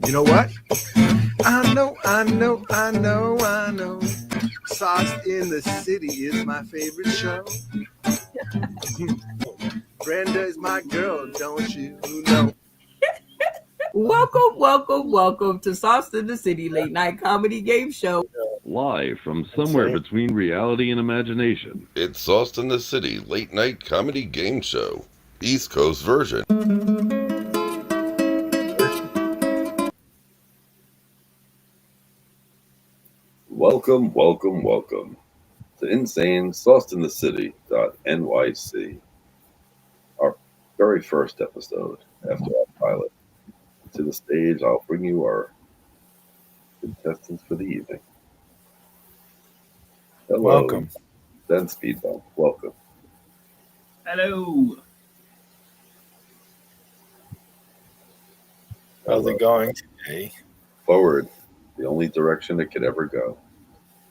You know what? I know. Sauced in the City is my favorite show. Brenda is my girl, don't you know? Welcome to Sauced in the City late night comedy game show. Live from somewhere between reality and imagination. It's Sauced in the City late night comedy game show, East Coast version. Welcome to Insane Sauced in the City.nyc. Our very first episode after our pilot. To the stage, I'll bring you our contestants for the evening. Hello. Welcome. Ben Speedbump, welcome. Hello. How's it going today? Forward, the only direction it could ever go.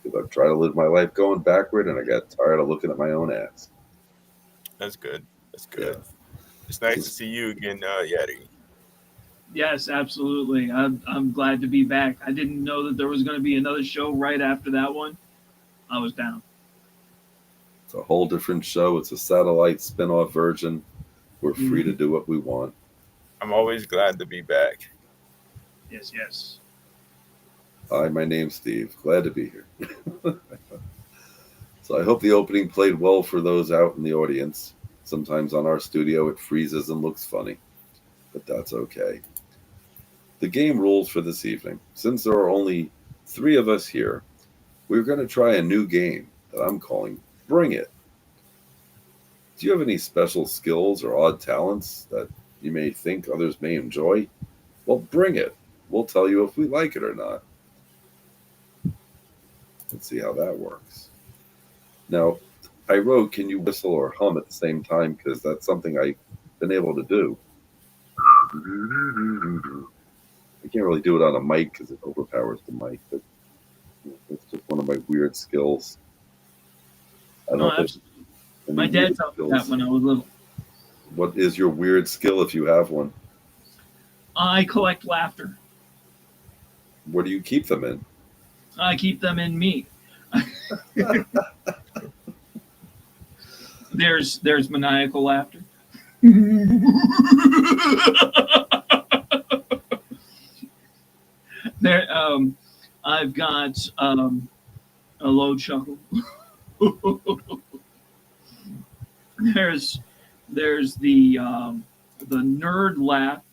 Because I've tried to live my life going backward, and I got tired of looking at my own ass. That's good. Yeah. It's nice to see you again, Yeti. Yes, absolutely. I'm glad to be back. I didn't know that there was going to be another show right after that one. I was down. It's a whole different show. It's a satellite spin-off version. We're free to do what we want. I'm always glad to be back. Yes. Hi, my name's Steve. Glad to be here. So I hope the opening played well for those out in the audience. Sometimes on our studio it freezes and looks funny, but that's okay. The game rules for this evening. Since there are only 3 of us here, we're going to try a new game that I'm calling Bring It. Do you have any special skills or odd talents that you may think others may enjoy? Well, bring it. We'll tell you if we like it or not. Let's see how that works. Now, I wrote, can you whistle or hum at the same time? Because that's something I've been able to do. I can't really do it on a mic because it overpowers the mic, but it's just one of my weird skills. I don't know. My dad taught me that when I was little. What is your weird skill if you have one? I collect laughter. Where do you keep them in? I keep them in me. There's maniacal laughter. There, I've got a low chuckle. There's the nerd laugh.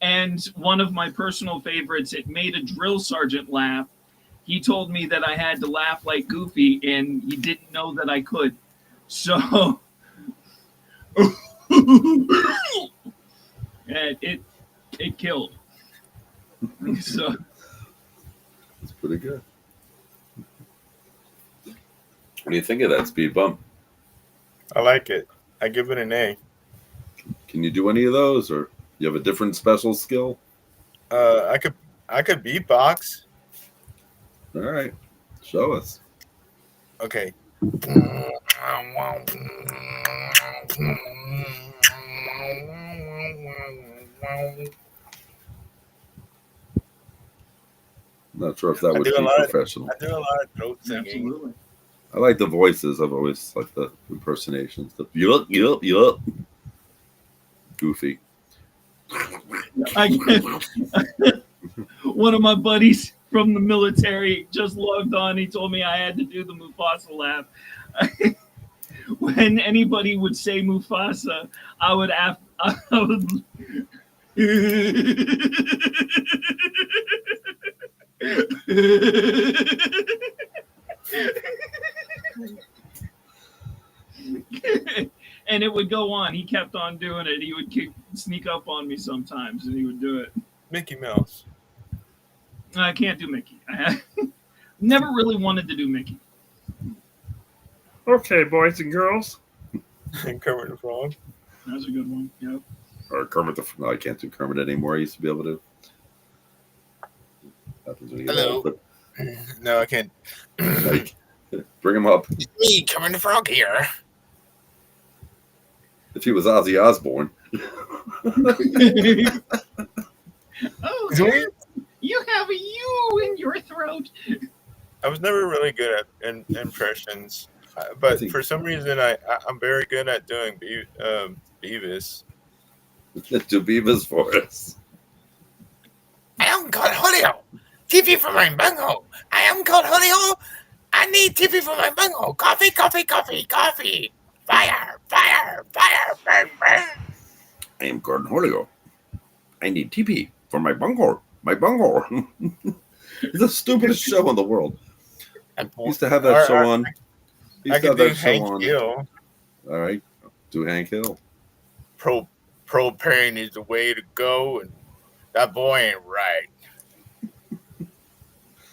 And one of my personal favorites, it made a drill sergeant laugh. He told me that I had to laugh like Goofy, and he didn't know that I could. So it killed. So it's pretty good. What do you think of that, Speed Bump? I like it. I give it an A. Can you do any of those, or you have a different special skill? I could beatbox. All right, show us. Okay. I'm not sure if that would be professional. I do a lot of throat singing. absolutely. I like the voices. I've always liked the impersonations. The yup. Goofy. One of my buddies from the military just logged on. He told me I had to do the Mufasa laugh. When anybody would say Mufasa, I would and it would go on. He kept on doing it. He would sneak up on me sometimes, and he would do it. Mickey Mouse. I can't do Mickey. I never really wanted to do Mickey. Okay, boys and girls. And Kermit the Frog. That's a good one. Yep. Or Kermit the Frog. No, I can't do Kermit anymore. I used to be able to. Hello. No, I can't. Like, bring him up. It's me, Kermit the Frog here. If he was Ozzy Osbourne. Oh, you have a U in your throat. I was never really good at impressions, but for some reason I'm very good at doing Beavis. Do Beavis for us. I am called Julio. TV for my bunghole. I am called Julio. I need TV for my bunghole. Coffee, coffee, coffee, coffee. Fire, fire, fire, burn, burn. I am Gordon Julio. I need TP for my bunghole. My bunghole. It's the stupidest show in the world. I used to have that show on. I could do Hank Hill. All right. Do Hank Hill. Propane is the way to go, and that boy ain't right.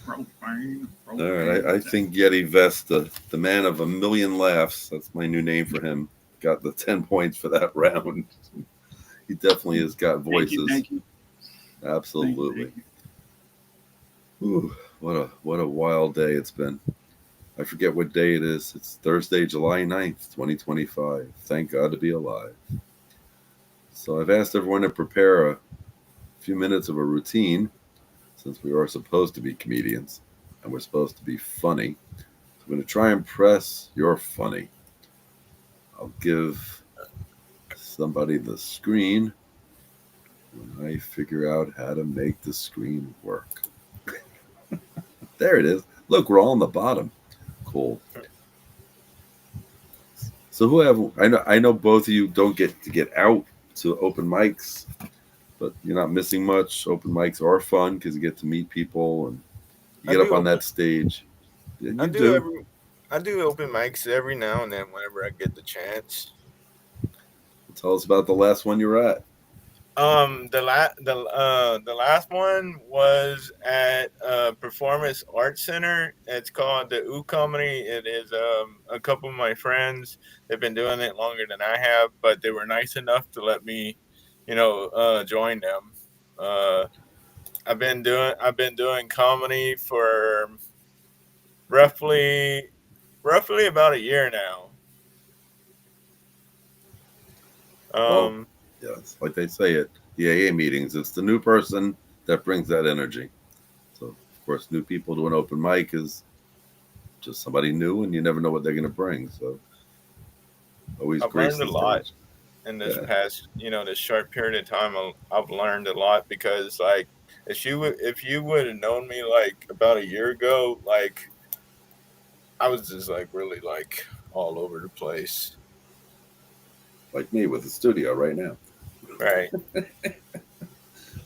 Propane. All right. I think Yeti Vest, the man of a million laughs, that's my new name for him, got the 10 points for that round. He definitely has got voices. Thank you. Absolutely. Thank you. Ooh, what a wild day it's been. I forget what day it is. It's Thursday, July 9th, 2025. Thank God to be alive. So I've asked everyone to prepare a few minutes of a routine, since we are supposed to be comedians and we're supposed to be funny. So I'm going to try and press your funny. I'll give somebody the screen when I figure out how to make the screen work. There it is. Look, we're all on the bottom. Cool. So who have I know both of you don't get to get out to open mics, but you're not missing much. Open mics are fun because you get to meet people and you get up on that stage. I do open mics every now and then whenever I get the chance. Tell us about the last one you were at. The last one was at Performance Arts Center. It's called the U Comedy. It is a couple of my friends. They've been doing it longer than I have, but they were nice enough to let me, join them. I've been doing comedy for roughly about a year now. Yes, like they say at the AA meetings, it's the new person that brings that energy. So, of course, new people to an open mic is just somebody new, and you never know what they're going to bring. So, always I've learned a lot in this past, this short period of time. I've learned a lot because, like, if you would have known me like about a year ago, like, I was just like really like all over the place. Like me with the studio right now. Right.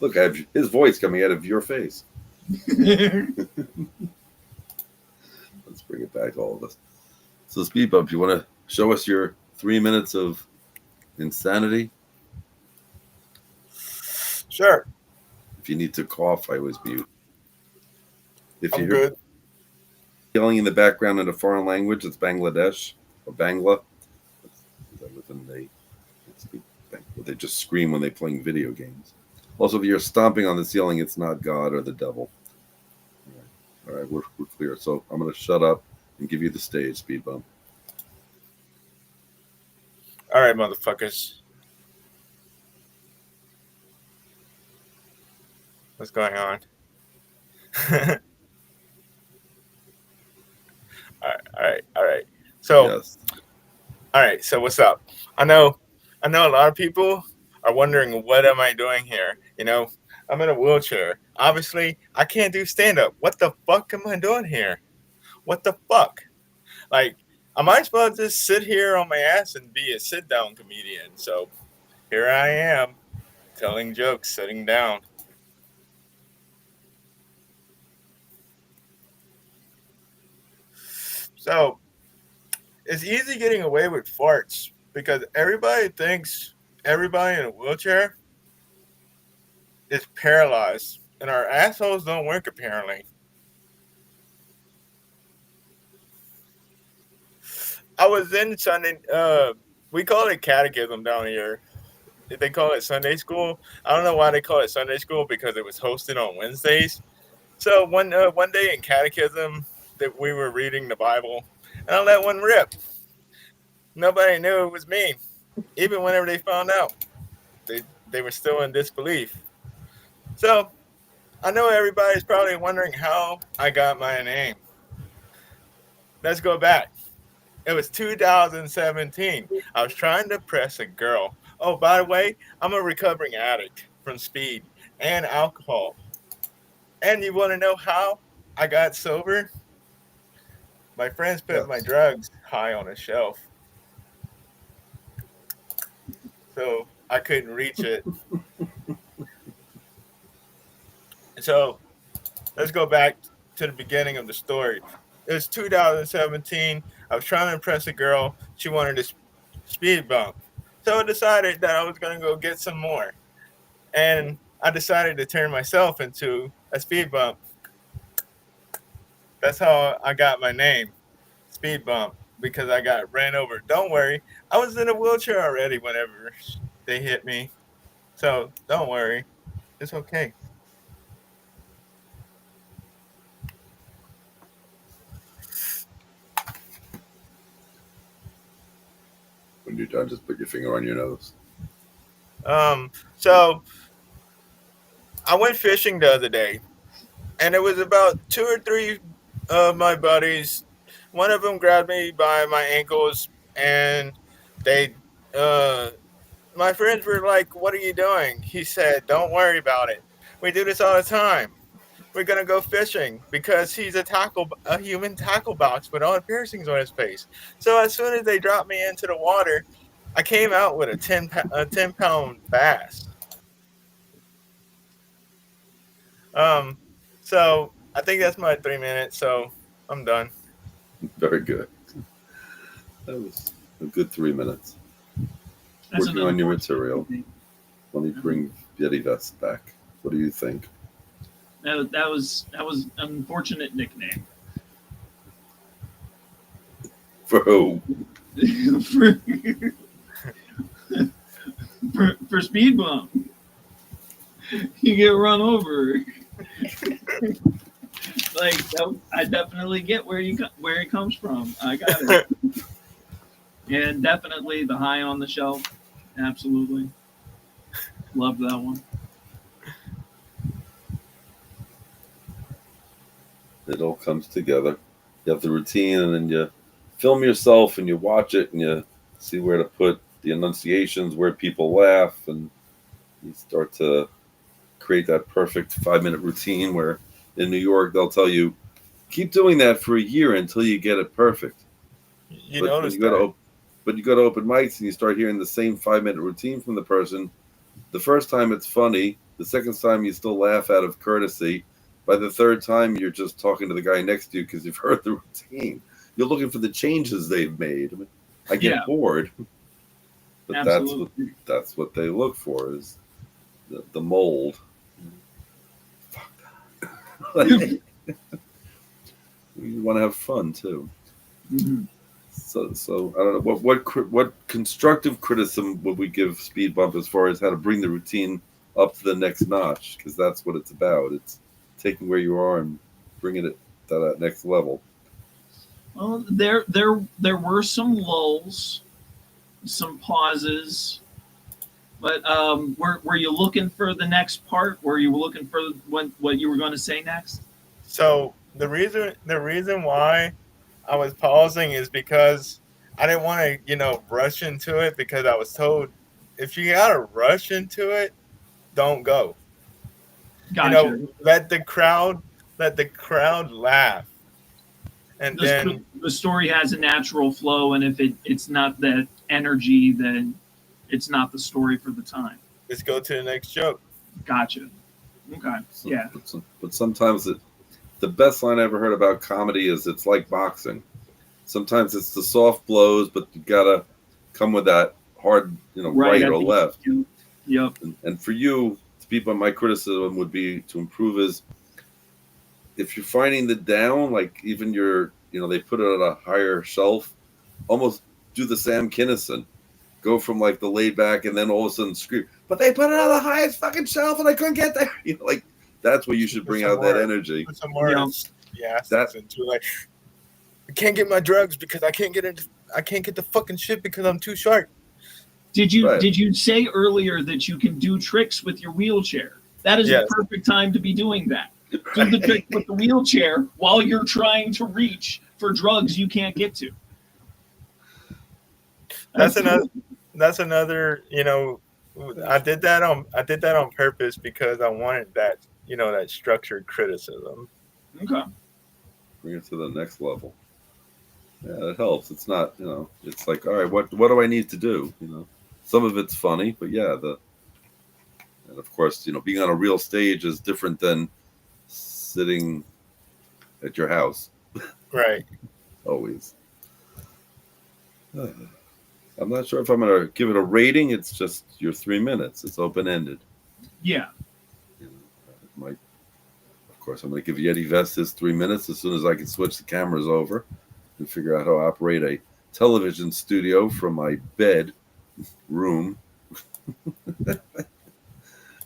Look, I have his voice coming out of your face. Let's bring it back to all of us. So, Speed Bump, you want to show us your 3 minutes of insanity? Sure. If you need to cough, I always mute. If I'm good. Yelling in the background in a foreign language, it's Bangladesh or Bangla. They just scream when they're playing video games. Also, if you're stomping on the ceiling, it's not God or the devil. All right, we're clear. So I'm going to shut up and give you the stage, Speed Bump. All right, motherfuckers. What's going on? All right. So, yes. All right. So what's up? I know a lot of people are wondering, what am I doing here? I'm in a wheelchair. Obviously, I can't do stand-up. What the fuck am I doing here? What the fuck? Like, am I supposed to just sit here on my ass and be a sit-down comedian? So here I am, telling jokes, sitting down. So it's easy getting away with farts because everybody thinks everybody in a wheelchair is paralyzed, and our assholes don't work apparently. I was in Sunday. We call it catechism down here. They call it Sunday school. I don't know why they call it Sunday school because it was hosted on Wednesdays. So one day in catechism, that we were reading the Bible, and I let one rip. Nobody knew it was me. even whenever they found out, they were still in disbelief. So I know everybody's probably wondering how I got my name. Let's go back. It was 2017. I was trying to impress a girl. Oh, by the way, I'm a recovering addict from speed and alcohol. And you want to know how I got sober? My friends put my drugs high on a shelf, so I couldn't reach it. So let's go back to the beginning of the story. It was 2017. I was trying to impress a girl. She wanted a speed bump. So I decided that I was going to go get some more. And I decided to turn myself into a speed bump. That's how I got my name, Speed Bump, because I got ran over. Don't worry. I was in a wheelchair already whenever they hit me. So don't worry. It's okay. When you're done, just put your finger on your nose. So I went fishing the other day, and it was about 2 or 3 of my buddies. One of them grabbed me by my ankles, and they, my friends were like, "What are you doing?" He said, "Don't worry about it. We do this all the time. We're gonna go fishing," because he's a human tackle box with all the piercings on his face. So as soon as they dropped me into the water, I came out with a 10-pound bass. So I think that's my 3 minutes. So I'm done. Very good. That was a good 3 minutes. That's Working on your material. Let me bring Yeti Vest back. What do you think? That was an unfortunate nickname. For who? for speed bump. You get run over. Like I definitely get where it comes from. I got it. And definitely the high on the shelf. Absolutely. Love that one. It all comes together. You have the routine, and then you film yourself, and you watch it, and you see where to put the enunciations, where people laugh, and you start to create that perfect 5-minute routine where in New York they'll tell you, keep doing that for a year until you get it perfect. But you go to open mics and you start hearing the same 5-minute routine from the person. The first time it's funny. The second time you still laugh out of courtesy. By the third time, you're just talking to the guy next to you because you've heard the routine. You're looking for the changes they've made. I get bored, but Absolutely. that's what they look for is the mold. Fuck. You want to have fun too. Mm-hmm. So I don't know what constructive criticism would we give Speed Bump as far as how to bring the routine up to the next notch, because that's what it's about. It's taking where you are and bringing it to that next level. Well, there were some lulls, some pauses, but were you looking for the next part? Were you looking for what you were going to say next? So the reason why I was pausing is because I didn't want to, rush into it, because I was told if you gotta rush into it, don't go. Gotcha. Let the crowd laugh. And the story has a natural flow, and if it's not that energy, then it's not the story for the time. Let's go to the next joke. Gotcha. Okay. Yeah. But sometimes the best line I ever heard about comedy is it's like boxing. Sometimes it's the soft blows, but you gotta come with that hard, right or left. Yep. And for you, people, my criticism would be to improve is if you're finding the down, like even they put it on a higher shelf, almost do the Sam Kinison. Go from like the laid back and then all of a sudden scream, but they put it on the highest fucking shelf and I couldn't get there. Like that's where you should bring out that energy. Put some more that's into like I can't get my drugs because I can't get the fucking shit because I'm too short. Did you Right. did you say earlier that you can do tricks with your wheelchair? That is Yes. the perfect time to be doing that. Do the trick with the wheelchair while you're trying to reach for drugs you can't get to. That's another, I did that on purpose because I wanted that, that structured criticism. Okay. Bring it to the next level. Yeah, it helps. It's not, it's like, all right, what do I need to do? Some of it's funny, but yeah, and of course, being on a real stage is different than sitting at your house. Right. Always. I'm not sure if I'm going to give it a rating. It's just your 3 minutes. It's open ended. Yeah. It might. Of course, I'm going to give Yeti Vest his 3 minutes as soon as I can switch the cameras over and figure out how to operate a television studio from my bed room.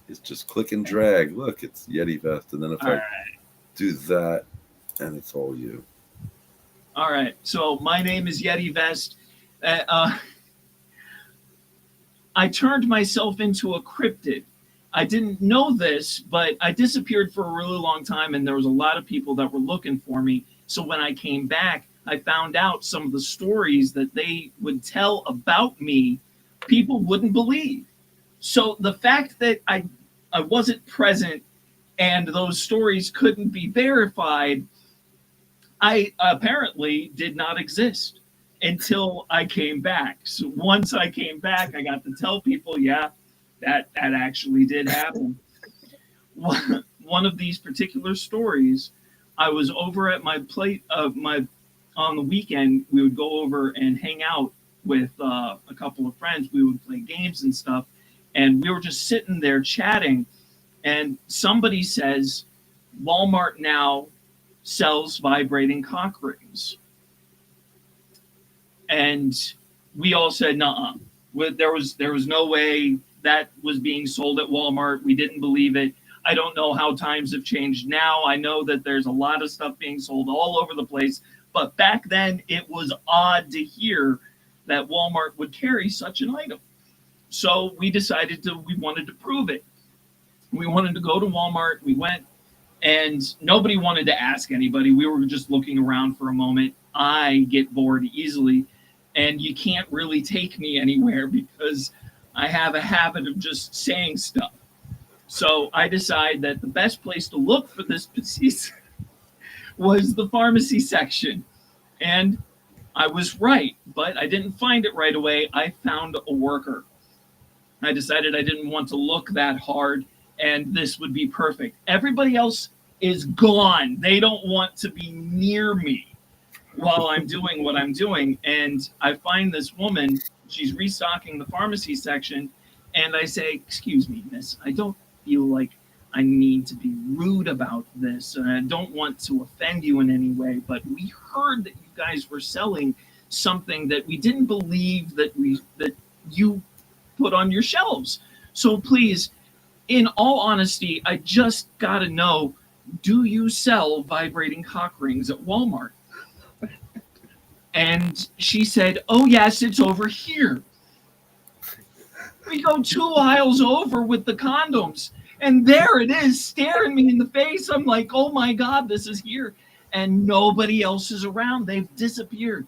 It's just click and drag. Look, it's Yeti Vest. And then if I do that, and it's all you. All right. So my name is Yeti Vest. I turned myself into a cryptid. I didn't know this, but I disappeared for a really long time, and there was a lot of people that were looking for me. So when I came back, I found out some of the stories that they would tell about me, people wouldn't believe. So the fact that I wasn't present and those stories couldn't be verified, I apparently did not exist until I came back. So once I came back, I got to tell people, yeah, that actually did happen. One of these particular stories, I was over at my on the weekend. We would go over and hang out with a couple of friends. We would play games and stuff, and we were just sitting there chatting. And somebody says, Walmart now sells vibrating cock rings. And we all said, nuh-uh. There was no way that was being sold at Walmart. We didn't believe it. I don't know how times have changed now. I know that there's a lot of stuff being sold all over the place. But back then, it was odd to hear that Walmart would carry such an item. So we decided we wanted to prove it. We wanted to go to Walmart. We went, and nobody wanted to ask anybody. We were just looking around for a moment. I get bored easily, and you can't really take me anywhere because I have a habit of just saying stuff. So I decided that the best place to look for this piece was the pharmacy section. And I was right, but I didn't find it right away. I found a worker. I decided I didn't want to look that hard, and this would be perfect. Everybody else is gone. They don't want to be near me while I'm doing what I'm doing. And I find this woman, she's restocking the pharmacy section, and I say, excuse me, miss, I don't feel like I need to be rude about this, and I don't want to offend you in any way, but we heard that you guys were selling something that we didn't believe that you put on your shelves. So please, in all honesty, I just got to know, do you sell vibrating cock rings at Walmart? And she said, oh, yes, it's over here. We go 2 aisles over with the condoms, and there it is staring me in the face. I'm like, oh, my God, this is here. And nobody else is around. They've disappeared.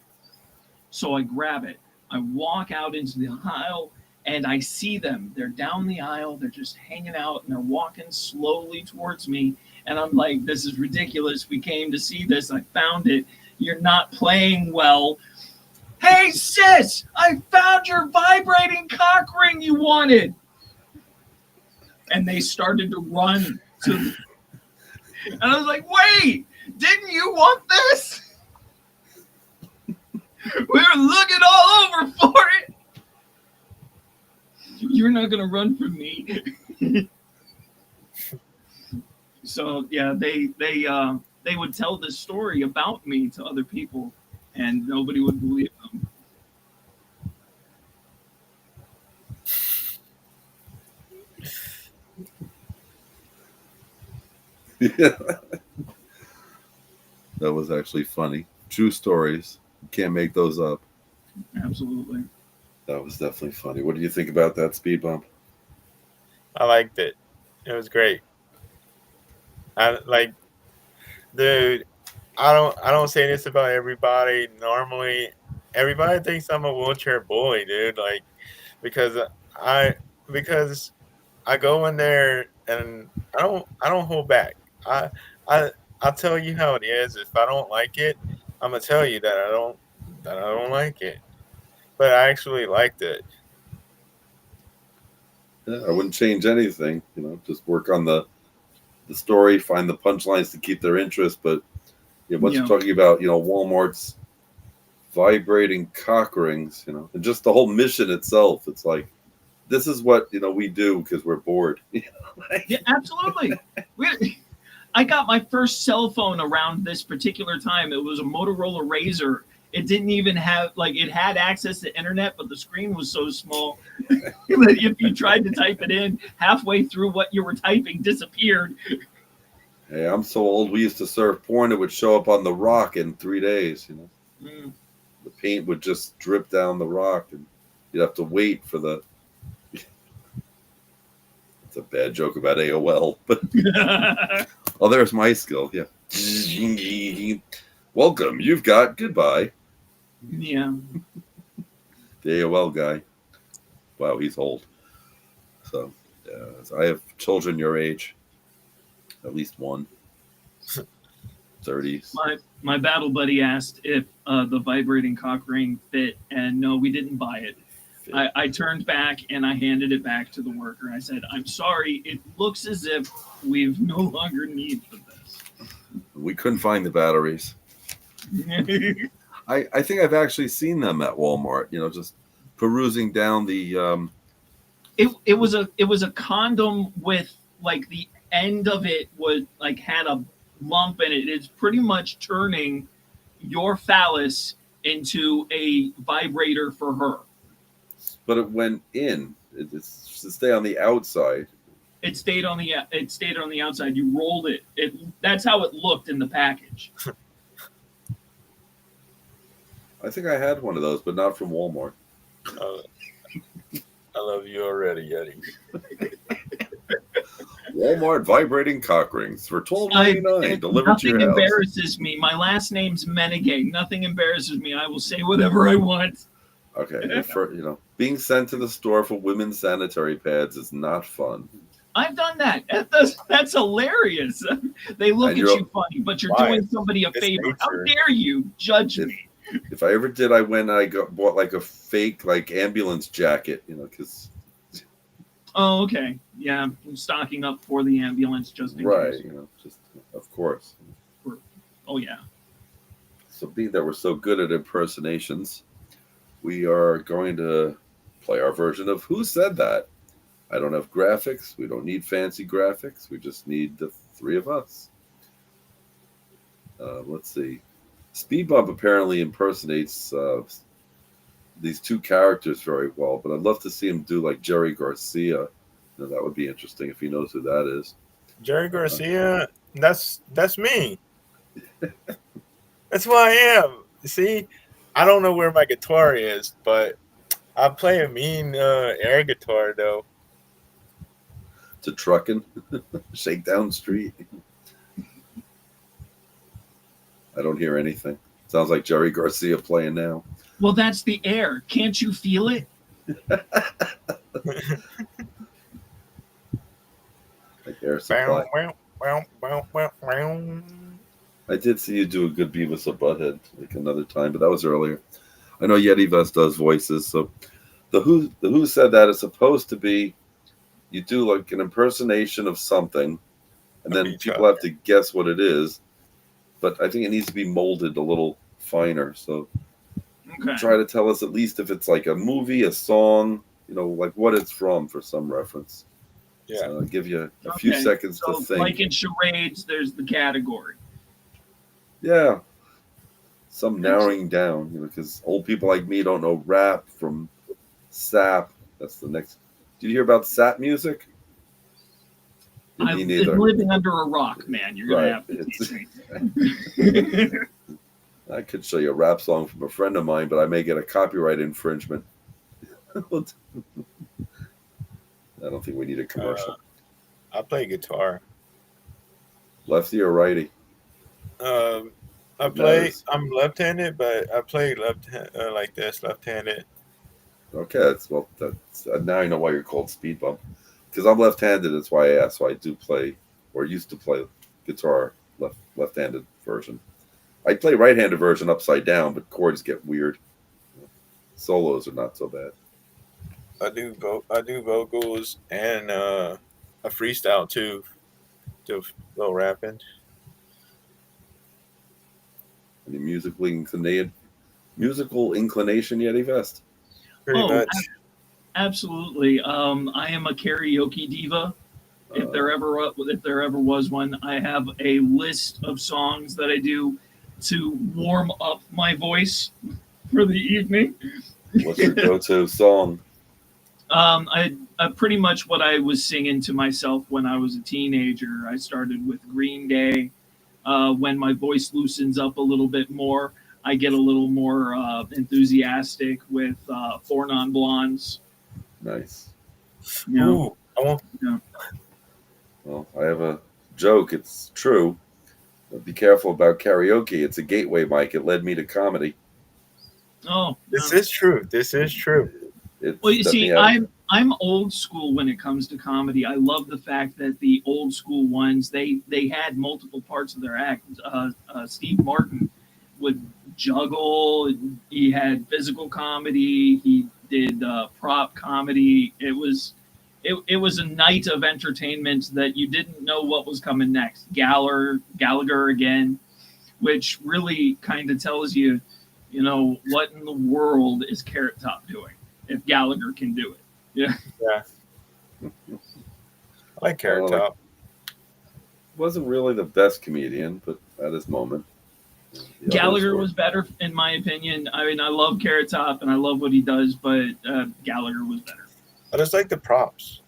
So I grab it. I walk out into the aisle, and I see them. They're down the aisle. They're just hanging out, and they're walking slowly towards me. And I'm like, this is ridiculous. We came to see this. I found it. You're not playing well. Hey, sis, I found your vibrating cock ring you wanted. And they started to run to. And I was like, wait, didn't you want this? We were looking all over for it. You're not going to run from me. So, yeah, they would tell this story about me to other people, and nobody would believe them. Yeah. That was actually funny. True stories. You can't make those up. Absolutely. That was definitely funny. What do you think about that speed bump? I liked it. It was great. I like, dude. I don't say this about everybody. Normally, everybody thinks I'm a wheelchair bully, dude. Like, because I because I go in there and I don't hold back. I I I'll tell you how it is. If I don't like it, I'm gonna tell you that I don't like it. But I actually liked it. Yeah, I wouldn't change anything. Just work on the story, find the punchlines to keep their interest. But once you're talking about Walmart's vibrating cock rings, and just the whole mission itself, it's like this is what we do because we're bored. Yeah, absolutely. I got my first cell phone around this particular time. It was a Motorola Razr. It didn't even have, like, it had access to internet, but the screen was so small that if you tried to type it in, halfway through what you were typing disappeared. Hey, I'm so old. We used to surf porn. It would show up on the rock in 3 days. Mm. The paint would just drip down the rock, and you'd have to wait for the. It's a bad joke about AOL, but oh, there's my skill. Yeah. Welcome. You've got goodbye. Yeah. The AOL guy. Wow, he's old. So, I have children your age. At least one. 30s. My battle buddy asked if the vibrating cock ring fit, and no, we didn't buy it. I turned back and I handed it back to the worker. I said, "I'm sorry, it looks as if we've no longer need for this." We couldn't find the batteries. I think I've actually seen them at Walmart, just perusing down the It was a condom with, like, the end of it was like had a lump in it. It's pretty much turning your phallus into a vibrator for her. But it went in. It's to stay on the outside. It stayed on the outside. You rolled it. That's how it looked in the package. I think I had one of those, but not from Walmart. I love you already, Yeti. Walmart vibrating cock rings for $12.99 delivered to your house. Nothing embarrasses me. My last name's Menegay. Nothing embarrasses me. I will say whatever I want. Okay, being sent to the store for women's sanitary pads is not fun. I've done that. That's hilarious. They look at you funny, but you're doing somebody a favor. How dare you judge me? If I ever did, I went and I bought like a fake ambulance jacket, because. Oh, okay. Yeah, I'm stocking up for the ambulance just in case. Right, just of course. Oh yeah. So being that we're so good at impersonations, we are going to play our version of Who Said That? I don't have graphics. We don't need fancy graphics. We just need the three of us. Let's see. Speed Bump apparently impersonates these two characters very well, but I'd love to see him do like Jerry Garcia. That would be interesting if he knows who that is. Jerry Garcia, that's me. That's who I am. See, I don't know where my guitar is, but I play a mean air guitar though. To Truckin', Shakedown Street. I don't hear anything. Sounds like Jerry Garcia playing now. Well, that's the air. Can't you feel it? Like air supply. I did see you do a good Beavis or Butthead like another time, but that was earlier. I know Yeti Vest does voices, so the Who Said That is supposed to be you do like an impersonation of something, and then people have to guess what it is. But I think it needs to be molded a little finer. So try to tell us at least if it's like a movie, a song, like what it's from for some reference. Yeah. So I'll give you a few seconds to think. Like in charades, there's the category. Yeah. Some narrowing down, because old people like me don't know rap from sap. That's the next. Did you hear about sap music? I'm living under a rock, man. You're going to have to teach me. I could show you a rap song from a friend of mine, but I may get a copyright infringement. I don't think we need a commercial. I play guitar. Lefty or righty? Um, It matters. I'm left-handed, but I play like this, left-handed. Okay, that's now I know why you're called Speed Bump. Because I'm left-handed. That's why I asked. So I do play, or used to play, guitar left-handed version. I play right-handed version upside down, but chords get weird. Solos are not so bad. I do vocals and a freestyle too. Do a little rapping. Any musical inclination yet, Vest? Pretty Oh, much. absolutely. I am a karaoke diva. If there ever was one, I have a list of songs that I do to warm up my voice for the evening. What's your go-to song? I pretty much what I was singing to myself when I was a teenager. I started with Green Day. When my voice loosens up a little bit more, I get a little more enthusiastic with Four Non Blondes. Nice. You know, Ooh, I want. Well, I have a joke. It's true. But be careful about karaoke. It's a gateway, Mike. It led me to comedy. oh, This is true. This is true. well, you see, I'm old school when it comes to comedy. I love the fact that the old school ones they had multiple parts of their act. Steve Martin would juggle. He had physical comedy. He did prop comedy. It was a night of entertainment that you didn't know what was coming next. Gallagher again, which really kind of tells you, what in the world is Carrot Top doing if Gallagher can do it. Yeah. I like Carrot Top. Wasn't really the best comedian, but at his moment. Gallagher was better, in my opinion. I mean, I love Carrot Top and I love what he does, but Gallagher was better. I just like the props.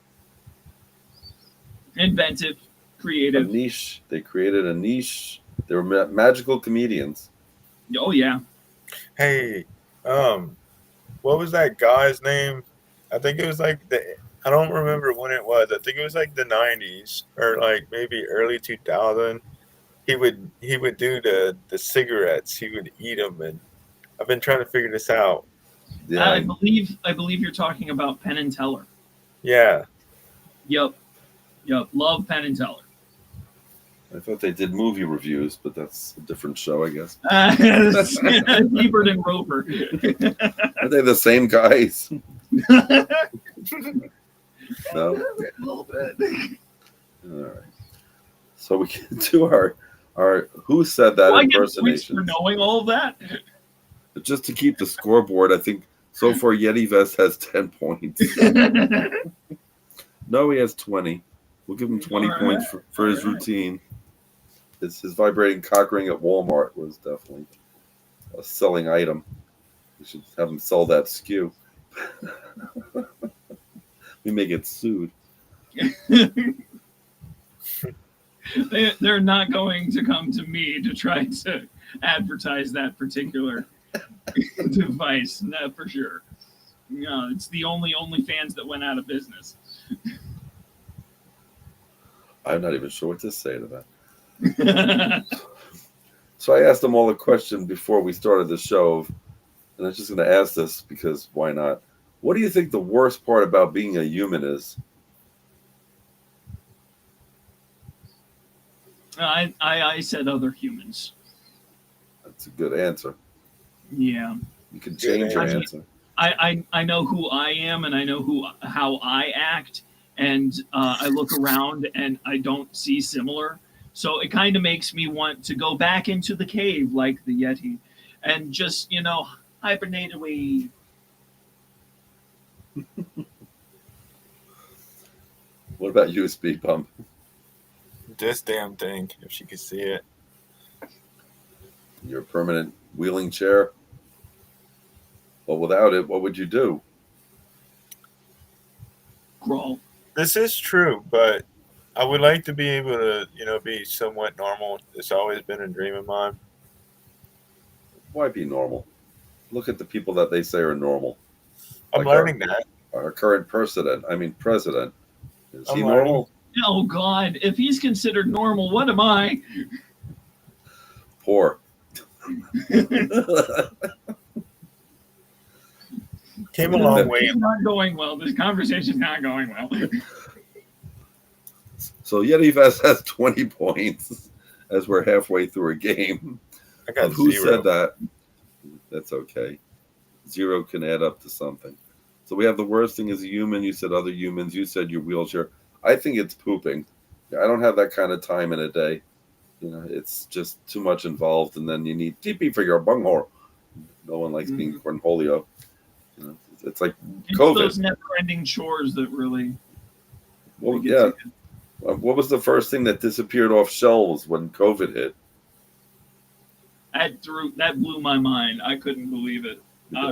Inventive, creative. A niche. They created a niche. They were magical comedians. Oh yeah. Hey, what was that guy's name? I think it was like I don't remember when it was. I think it was like the 90s or like maybe early 2000. He would do the cigarettes. He would eat them, and I've been trying to figure this out. Yeah, I believe you're talking about Penn and Teller. Yeah. Yep. Love Penn and Teller. I thought they did movie reviews, but that's a different show, I guess. Ebert and Roper. Are they the same guys? No? A little bit. All right. So we can do our who said that impersonation. For knowing all of that. But just to keep the scoreboard, I think so far Yeti Vest has 10 points. No, he has 20. We'll give him 20 points for his routine. His vibrating cock ring at Walmart was definitely a selling item. We should have him sell that SKU. We may get sued. They're not going to come to me to try to advertise that particular device. That for sure. No, it's the only OnlyFans that went out of business. I'm not even sure what to say to that. So I asked them all a question before we started the show, and I'm just going to ask this because why not? What do you think the worst part about being a human is? I said other humans. That's a good answer. Yeah. You can change your answer. I know who I am, and I know how I act, and I look around and I don't see similar. So it kind of makes me want to go back into the cave like the Yeti and just, hibernate away. What about you, Speed Bump? This damn thing, if she could see it. Your permanent wheeling chair? Well, without it, what would you do? Crawl. This is true, but I would like to be able to, be somewhat normal. It's always been a dream of mine. Why be normal? Look at the people that they say are normal. I'm learning that. Our current president. Is I'm he learning. normal? Oh God, if he's considered normal, what am I? Poor. Came a long way. It's not going well. This conversation's not going well. So Yeti Fest has 20 points as we're halfway through a game. I got Who 0. said that? That's okay. 0 can add up to something. So we have the worst thing as a human. You said other humans. You said your wheelchair. I think it's pooping. I don't have that kind of time in a day. It's just too much involved, and then you need TP for your bunghole. No one likes being cornholio. It's like it's COVID. Those never-ending chores that really. Well, yeah. What was the first thing that disappeared off shelves when COVID hit? That blew my mind. I couldn't believe it.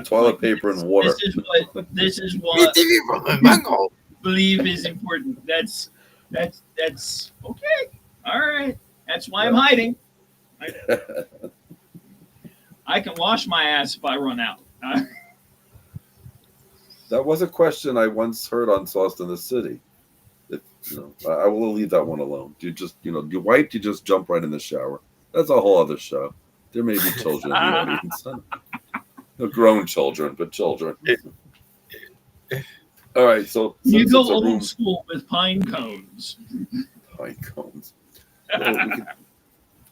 Toilet paper and water. This is what I believe is important. That's okay. All right. That's why I'm hiding. I can wash my ass if I run out. That was a question I once heard on Sauced in the City. I will leave that one alone. Do you just, you wipe? You just jump right in the shower? That's a whole other show. There may be children in the audience. No grown children, but children. All right, so you go old school with pine cones. Pine cones. Well,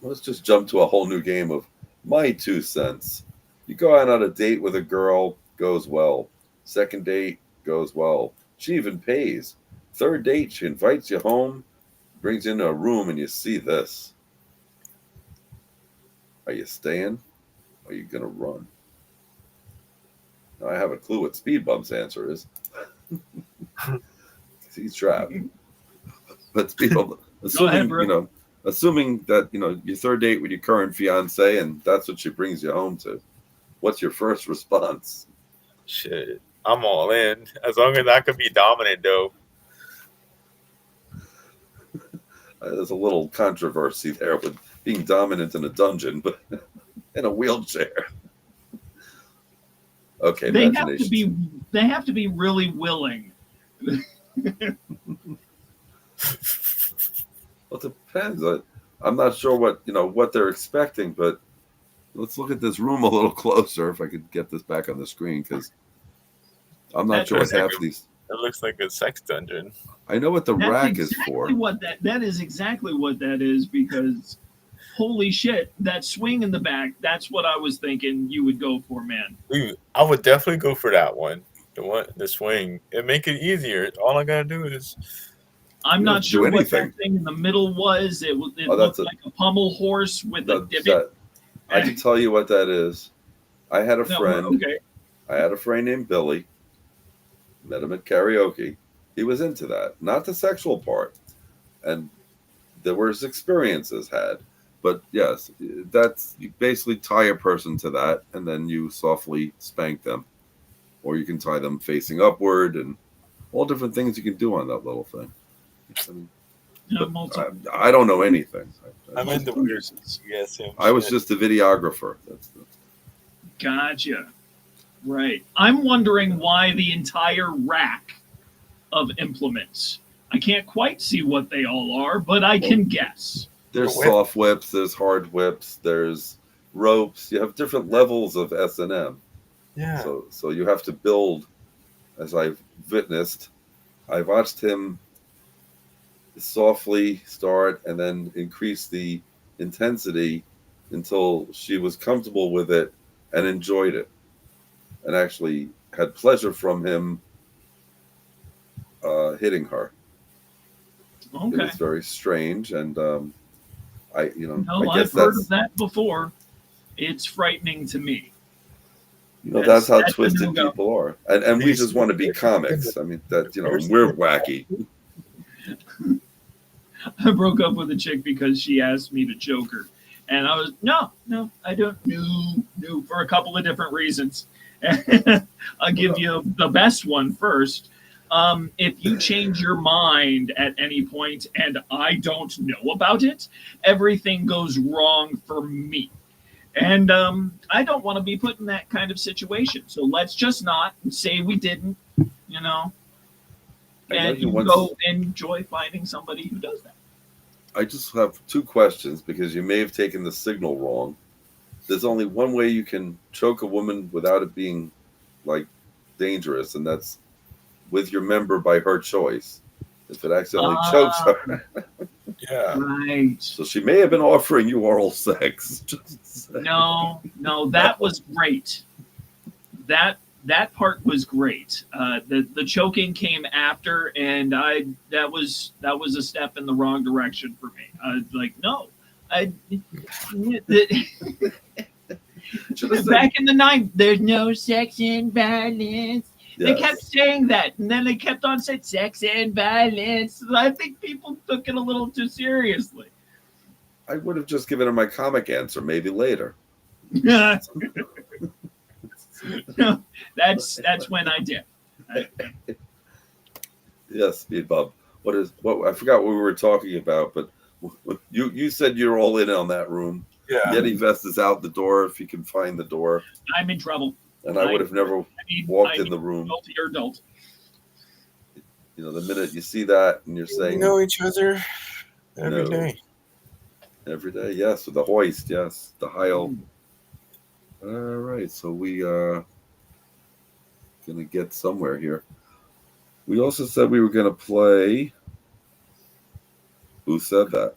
let's just jump to a whole new game of my 2 cents. You go out on a date with a girl, goes well. Second date goes well. She even pays. Third date, she invites you home, brings you into a room, and you see this. Are you staying? Or are you going to run? Now, I have a clue what Speed Bump's answer is. He's trapped. But Speed Bump, assuming that, your third date with your current fiance, and that's what she brings you home to, what's your first response? Shit, I'm all in. As long as I can be dominant, though. There's a little controversy there with being dominant in a dungeon, but in a wheelchair. Okay, they have to be really willing. Well, it depends. I'm not sure what they're expecting, but let's look at this room a little closer. If I could get this back on the screen, because I'm not sure what half of these. It looks like a sex dungeon. I know what the rack is for. That is exactly what that is, because holy shit, that swing in the back, that's what I was thinking you would go for, man. I would definitely go for that one. The swing. It make it easier. All I gotta do is I'm not sure what that thing in the middle was. It looked like a pommel horse with a divot. I can tell you what that is. I had a friend. Okay. I had a friend named Billy. Met him at karaoke. He was into that, not the sexual part, and there was experiences had. But yes, that's you basically tie a person to that, and then you softly spank them, or you can tie them facing upward, and all different things you can do on that little thing. I don't know anything. I'm into weird. Yes, I was just a videographer. That's Gotcha. Right. I'm wondering why the entire rack of implements. I can't quite see what they all are, but I can guess. There's soft whips, there's hard whips, there's ropes. You have different levels of S&M. Yeah. So you have to build, as I've witnessed. I watched him softly start and then increase the intensity until she was comfortable with it and enjoyed it, and actually had pleasure from him hitting her. Okay. It was very strange, and I I've guess heard of that before. It's frightening to me. That's how twisted people are, and we just want to be comics. I mean, we're wacky. I broke up with a chick because she asked me to choke her, and I was no, I don't no for a couple of different reasons. I'll give you the best one first. If you change your mind at any point and I don't know about it, everything goes wrong for me. And I don't want to be put in that kind of situation. So let's just not say we didn't, you know, and you go enjoy finding somebody who does that. I just have 2 questions because you may have taken the signal wrong. There's only one way you can choke a woman without it being like dangerous, and that's with your member by her choice. If it accidentally chokes her. Yeah. Right. So she may have been offering you oral sex. No, that was great. That part was great. The choking came after, and that was a step in the wrong direction for me. I was like, no. Back in the 90s, there's no sex and violence. Yes. They kept saying that, and then they kept on saying sex and violence. I think people took it a little too seriously. I would have just given her my comic answer, maybe later. No, that's when I did. Yes, Speed Bob. What I forgot what we were talking about, but you said you're all in on that room. Yeah. Yeti Vest is out the door if you can find the door. I'm in trouble. And I would have never walked in the room. Adult, you're adult. You know, the minute you see that and you're saying, we know each other every day. Every day, yes. With the hoist, yes. The Heil. All right, so we gonna get somewhere here. We also said we were gonna play. Who said that?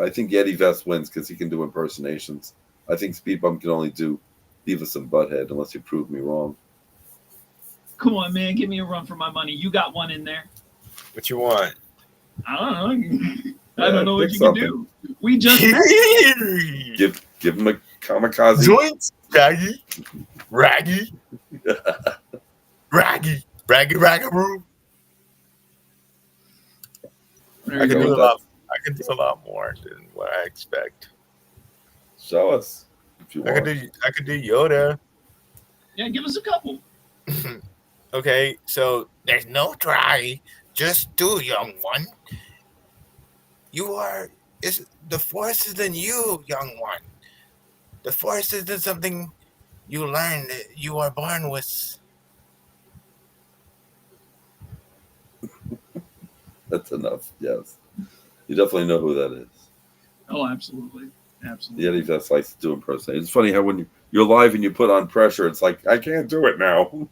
I think Yeti Vest wins because he can do impersonations. I think Speed Bump can only do Beavis and Butthead unless you prove me wrong. Come on, man, give me a run for my money. You got one in there. What you want? I don't know. I don't know what you can do. We just give him a kamikaze. Joints, raggy, raggy. I can do a lot. I can do a lot more than what I expect. Show us if you want. I could do Yoda. Yeah, give us a couple. Okay, so there's no try, just do, young one. The Force is in you, young one. The Force isn't something you learn. You are born with. That's enough. Yes, you definitely know who that is. Oh, absolutely. Yeti Vest likes to do impersonation. It's funny how when you're live and you put on pressure, it's like I can't do it now.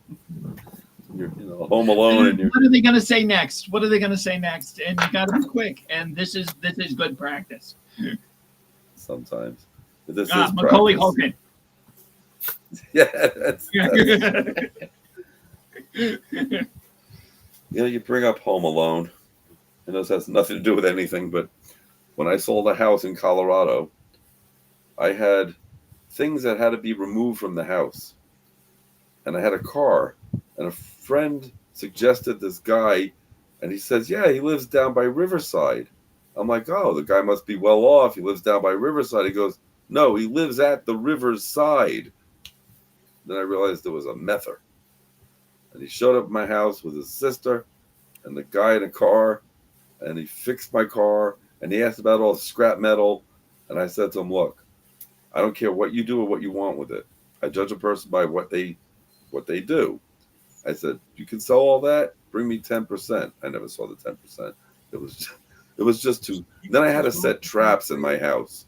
You're home alone, and what are they going to say next? And you got to be quick. And this is good practice. Sometimes this is Macaulay Culkin. Yeah. You bring up Home Alone. This has nothing to do with anything, but when I sold a house in Colorado, I had things that had to be removed from the house. And I had a car, and a friend suggested this guy, and he says, yeah, he lives down by Riverside. I'm like, oh, the guy must be well off. He lives down by Riverside. He goes, no, he lives at the river's side. Then I realized there was a mether. And he showed up at my house with his sister and the guy in a car, and he fixed my car, and he asked about all the scrap metal. And I said to him, look, I don't care what you do or what you want with it. I judge a person by what they do. I said, you can sell all that? Bring me 10%. I never saw the 10%. It was just too. Then I had to set traps in my house.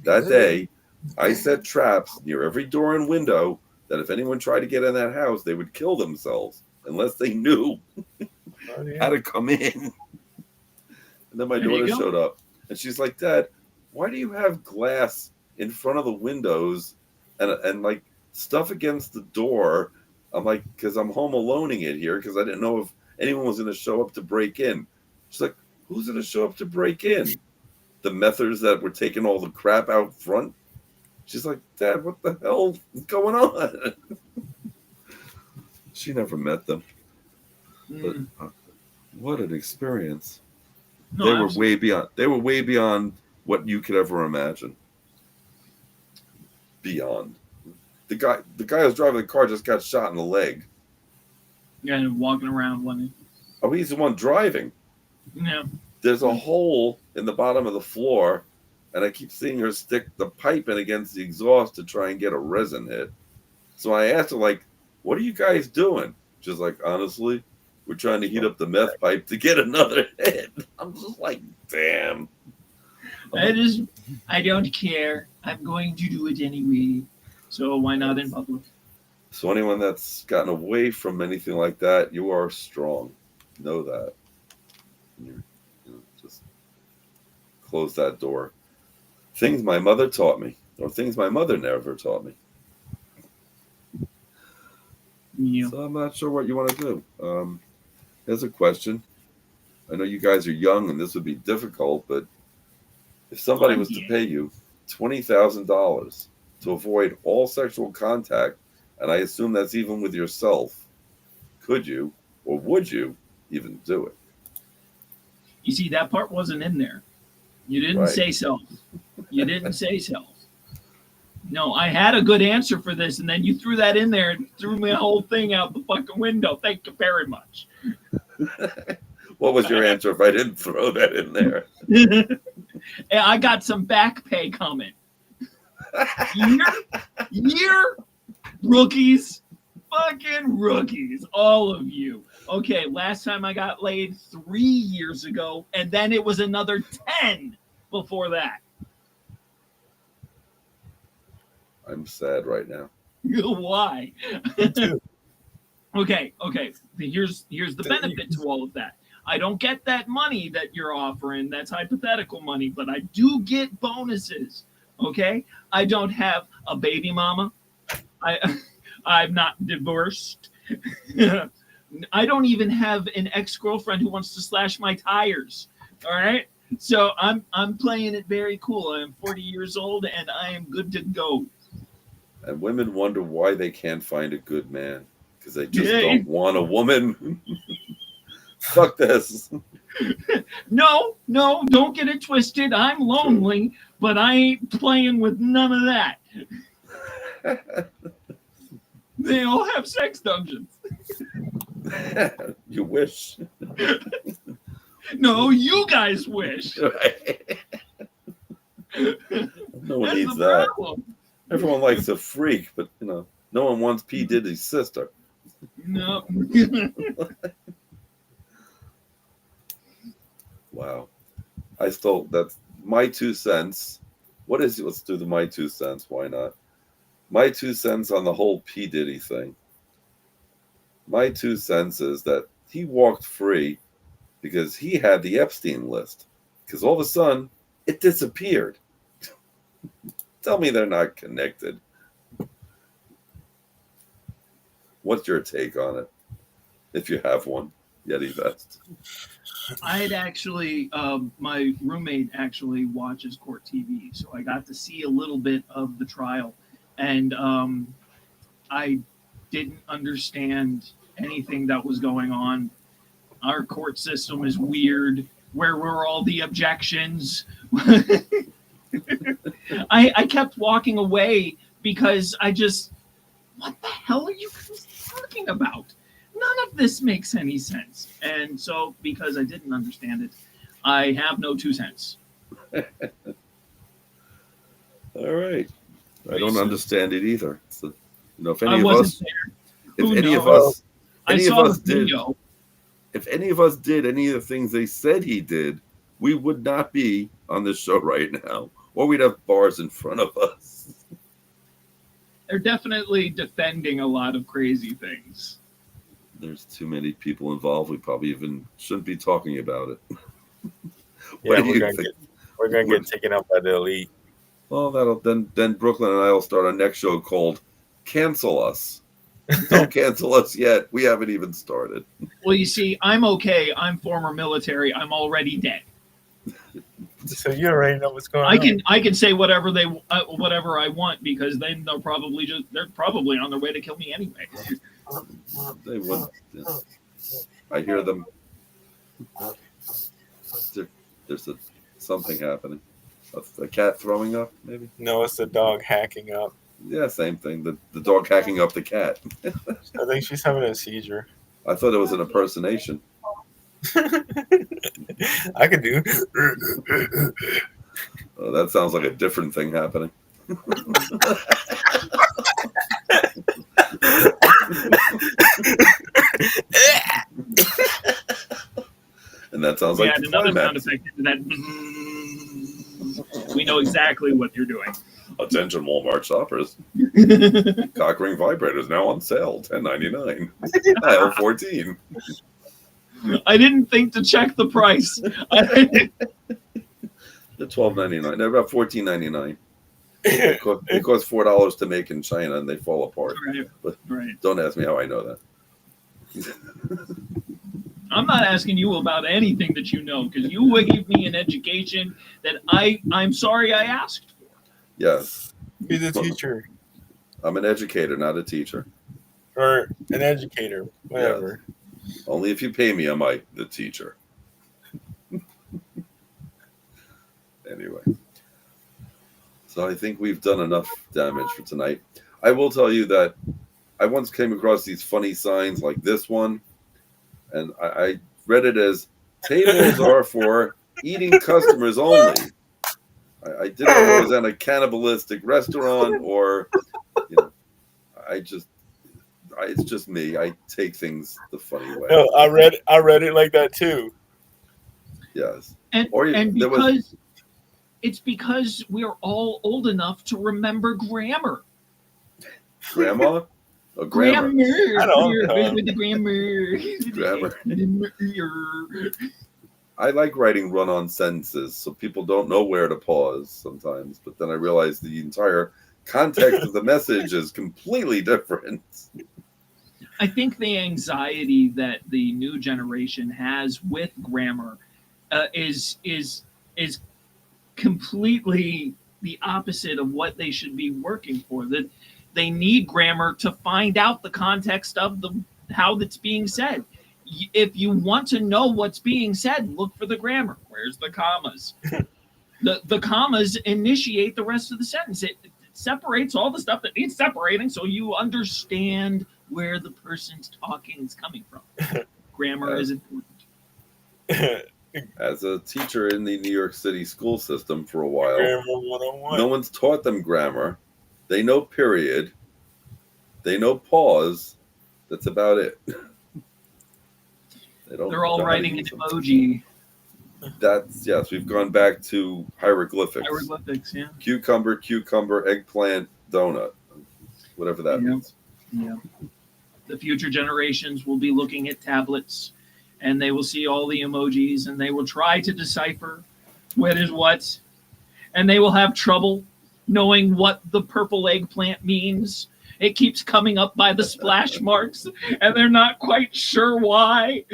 That day, I set traps near every door and window that if anyone tried to get in that house, they would kill themselves unless they knew how to come in. And then my daughter showed up, and she's like, Dad, why do you have glass in front of the windows and like stuff against the door? I'm like, because I'm home aloneing it here because I didn't know if anyone was going to show up to break in. She's like, who's going to show up to break in? The methers that were taking all the crap out front? She's like, Dad, what the hell is going on? She never met them. But what an experience. No, they were way beyond what you could ever imagine. Beyond. The guy who was driving the car just got shot in the leg. Yeah, and walking around one. Oh, he's the one driving. Yeah. There's a hole in the bottom of the floor, and I keep seeing her stick the pipe in against the exhaust to try and get a resin hit. So I asked her, like, what are you guys doing? She's like, honestly, we're trying to heat up the meth pipe to get another hit. I'm just like, damn. I don't care. I'm going to do it anyway. So why not in public? So anyone that's gotten away from anything like that, you are strong. Know that. Just close that door. Things my mother taught me, or things my mother never taught me. Yeah. So I'm not sure what you want to do. Here's a question. I know you guys are young and this would be difficult, but if somebody was to pay you $20,000 to avoid all sexual contact, and I assume that's even with yourself, could you or would you even do it? You see, that part wasn't in there. You didn't say so. You didn't say so. No, I had a good answer for this, and then you threw that in there and threw my whole thing out the fucking window. Thank you very much. What was your answer if I didn't throw that in there? I got some back pay coming. Year rookies. Fucking rookies. All of you. Okay, last time I got laid 3 years ago, and then it was another 10 before that. I'm sad right now. Why? Okay. Here's the benefit to all of that. I don't get that money that you're offering. That's hypothetical money, but I do get bonuses. Okay? I don't have a baby mama. I'm not divorced. I don't even have an ex-girlfriend who wants to slash my tires. All right? So I'm playing it very cool. I'm 40 years old and I am good to go. And women wonder why they can't find a good man because they just don't want a woman. Fuck this. No, don't get it twisted. I'm lonely, but I ain't playing with none of that. They all have sex dungeons. You wish. No, you guys wish. No one needs that. Problem. Everyone likes a freak, but no one wants P. Diddy's sister. No. Wow. That's my 2 cents. What is it? Let's do the my 2 cents. Why not? My 2 cents on the whole P. Diddy thing. My 2 cents is that he walked free because he had the Epstein list. Because all of a sudden, it disappeared. Tell me they're not connected. What's your take on it? If you have one, Yeti Vest. I had actually, my roommate actually watches court TV, so I got to see a little bit of the trial, and I didn't understand anything that was going on. Our court system is weird. Where were all the objections? I kept walking away because what the hell are you guys talking about? None of this makes any sense. And so, because I didn't understand it, I have no 2 cents. All right. I don't understand it either. So, if any of us did any of the things they said he did, we would not be on this show right now, or we'd have bars in front of us. They're definitely defending a lot of crazy things. There's too many people involved. We probably even shouldn't be talking about it. Yeah, we're gonna get taken up by the elite. Well, then Brooklyn and I will start our next show called "Cancel Us." Don't cancel us yet. We haven't even started. Well, you see, I'm okay. I'm former military. I'm already dead. So you already know what's going on. I can say whatever whatever I want because then they're probably on their way to kill me anyway. They would. I hear them. There's something happening. A cat throwing up, maybe? No, it's the dog hacking up. Yeah, same thing. The dog hacking up the cat. I think she's having a seizure. I thought it was an impersonation. I could do. Oh, that sounds like a different thing happening. And that sounds We like add the another sound climax. effect into that. We know exactly what you're doing. Attention Walmart shoppers. Cock ring vibrators now on sale, $10.99. Aisle 14. I didn't think to check the price. They're $12.99. They're about $14.99. They cost $4 to make in China, and they fall apart. Right. But Right. don't ask me how I know that. I'm not asking you about anything that you know, because you would give me an education that I'm sorry I asked for. Yes. He's a teacher I'm an educator, not a teacher. or an educator, whatever. Yes. Only if you pay me am I the teacher. Anyway. So I think we've done enough damage for tonight. I will tell you that I once came across these funny signs like this one, and I read it as tables are for eating customers only. I didn't know if it was at a cannibalistic restaurant or, it's just me. I take things the funny way. No, I read it like that too. Yes. And because it's because we're all old enough to remember grammar. Grandma? Oh, grammar. I don't know. With the grammar. Grammar. I like writing run-on sentences so people don't know where to pause sometimes, but then I realize the entire context of the message is completely different. I think the anxiety that the new generation has with grammar is completely the opposite of what they should be working for. That they need grammar to find out the context of how that's being said. If you want to know what's being said, look for the grammar. Where's the commas? The commas initiate the rest of the sentence. It separates all the stuff that needs separating, so you understand where the person's talking is coming from. Grammar is important. As a teacher in the New York City school system for a while, Grammar 101. no one's taught them grammar. They know period. They know pause. That's about it. They're all writing an emoji. Yes, we've gone back to hieroglyphics. Hieroglyphics, yeah. Cucumber, eggplant, donut. Whatever that means. Yeah. The future generations will be looking at tablets and they will see all the emojis and they will try to decipher what is what. And they will have trouble knowing what the purple eggplant means. It keeps coming up by the splash marks and they're not quite sure why.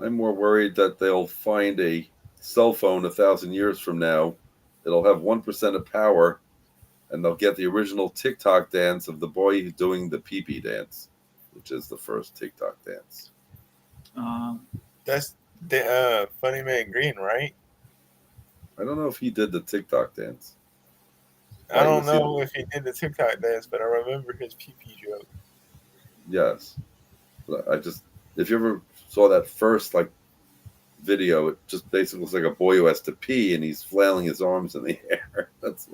I'm more worried that they'll find a cell phone 1,000 years from now. It'll have 1% of power, and they'll get the original TikTok dance of the boy doing the pee-pee dance, which is the first TikTok dance. That's the Funny Man Green, right? I don't know if he did the TikTok dance. I don't know if he did the TikTok dance, but I remember his pee-pee joke. Yes. But if you ever saw that first video, it just basically looks like a boy who has to pee and he's flailing his arms in the air. That's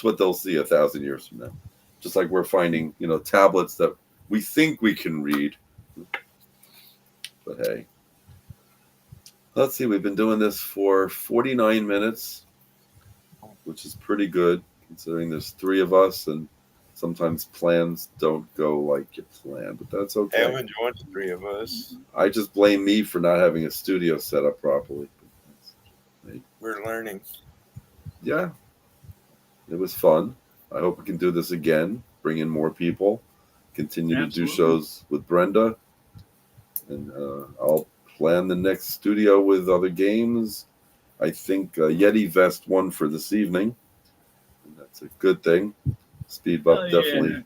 what they'll see 1,000 years from now. Just like we're finding, tablets that we think we can read. But hey, let's see. We've been doing this for 49 minutes, which is pretty good considering there's 3 of us and sometimes plans don't go like you plan, but that's okay. I'm enjoying the 3 of us. I just blame me for not having a studio set up properly. We're learning. Yeah. It was fun. I hope we can do this again, bring in more people, continue to do shows with Brenda, and I'll plan the next studio with other games. I think Yeti Vest won for this evening. And that's a good thing. Speed Bump definitely. Yeah.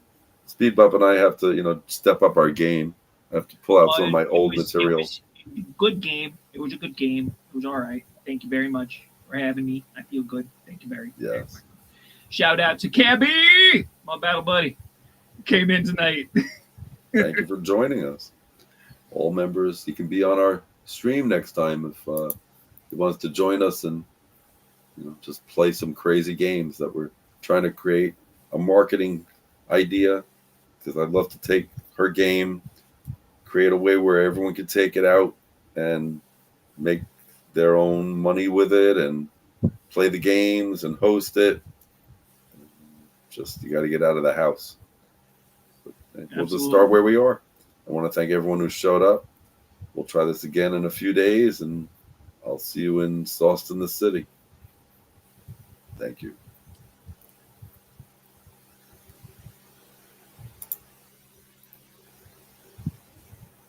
Speed Bump and I have to, step up our game. I have to pull out some of my old material. It was a good game. It was a good game. It was all right. Thank you very much for having me. I feel good. Thank you very much. Shout out to Cabby, my battle buddy, came in tonight. Thank you for joining us. All members, you can be on our stream next time if he wants to join us and just play some crazy games that we're trying to create a marketing idea, because I'd love to take her game, create a way where everyone can take it out and make their own money with it and play the games and host it. Just, you got to get out of the house. We'll just start where we are. I want to thank everyone who showed up. We'll try this again in a few days, and I'll see you in Saucednd the City. Thank you.